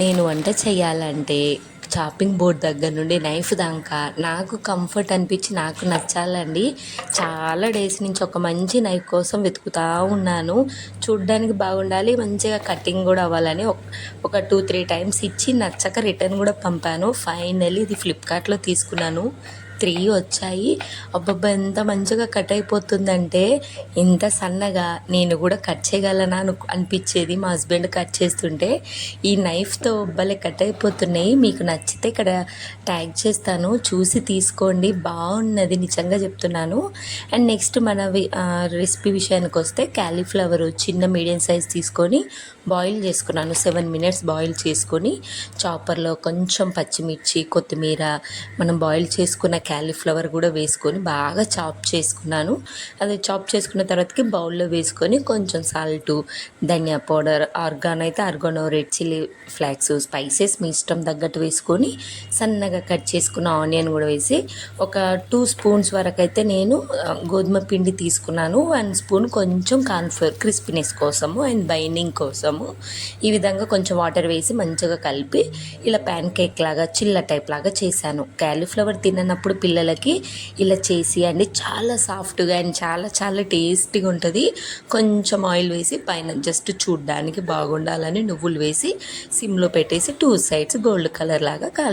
నేను వంట చేయాలంటే చాపింగ్ బోర్డ్ దగ్గర నుండి నైఫ్ దాకా నాకు కంఫర్ట్ అనిపించి నాకు నచ్చాలండి. చాలా డేస్ నుంచి ఒక మంచి నైఫ్ కోసం వెతుకుతూ ఉన్నాను. చూడ్డానికి బాగుండాలి, మంచిగా కటింగ్ కూడా అవ్వాలని ఒక 2-3 టైమ్స్ ఇచ్చి నచ్చక రిటర్న్ కూడా పంపాను. ఫైనల్లీ ఇది ఫ్లిప్కార్ట్లో తీసుకున్నాను. 3 వచ్చాయి. అబ్బబ్బా! ఎంత మంచిగా కట్ అయిపోతుందంటే, ఇంత సన్నగా నేను కూడా కట్ చేయగలనా అనిపించేది మా హస్బెండ్ కట్ చేస్తుంటే. ఈ నైఫ్తో భలే కట్ అయిపోతున్నాయి. మీకు నచ్చితే ఇక్కడ ట్యాగ్ చేస్తాను, చూసి తీసుకోండి, బాగున్నది నిజంగా చెప్తున్నాను. అండ్ నెక్స్ట్ మన రెసిపీ విషయానికి వస్తే క్యాలీఫ్లవర్ చిన్న మీడియం సైజ్ తీసుకొని బాయిల్ చేసుకున్నాను. 7 minutes బాయిల్ చేసుకొని చాపర్లో కొంచెం పచ్చిమిర్చి, కొత్తిమీర, మనం బాయిల్ చేసుకున్న క్యాలీఫ్లవర్ కూడా వేసుకొని బాగా చాప్ చేసుకున్నాను. అది చాప్ చేసుకున్న తర్వాతకి బౌల్లో వేసుకొని కొంచెం సాల్టు, ధనియా పౌడర్, ఆర్గానో అయితే oregano, red chilli flakes, spices మీ ఇష్టం తగ్గట్టు వేసుకొని సన్నగా కట్ చేసుకున్న ఆనియన్ కూడా వేసి ఒక 2 స్పూన్స్ వరకు అయితే నేను గోధుమ పిండి తీసుకున్నాను. 1 స్పూన్ కొంచెం కార్న్ఫ్లోర్ క్రిస్పీనెస్ కోసము అండ్ బైండింగ్ కోసము. ఈ విధంగా కొంచెం వాటర్ వేసి మంచిగా కలిపి ఇలా ప్యాన్ కేక్ లాగా చిల్ల టైప్ లాగా చేశాను. క్యాలీఫ్లవర్ తిననప్పుడు పిల్లలకి ఇలా చేసి అండి, చాలా సాఫ్ట్గా అండ్ చాలా చాలా టేస్టీగా ఉంటుంది. కొంచెం ఆయిల్ వేసి పైన జస్ట్ చూడ్డానికి బాగుండాలని నువ్వులు వేసి సిమ్లో పెట్టేసి 2 sides గోల్డ్ కలర్ లాగా కాల్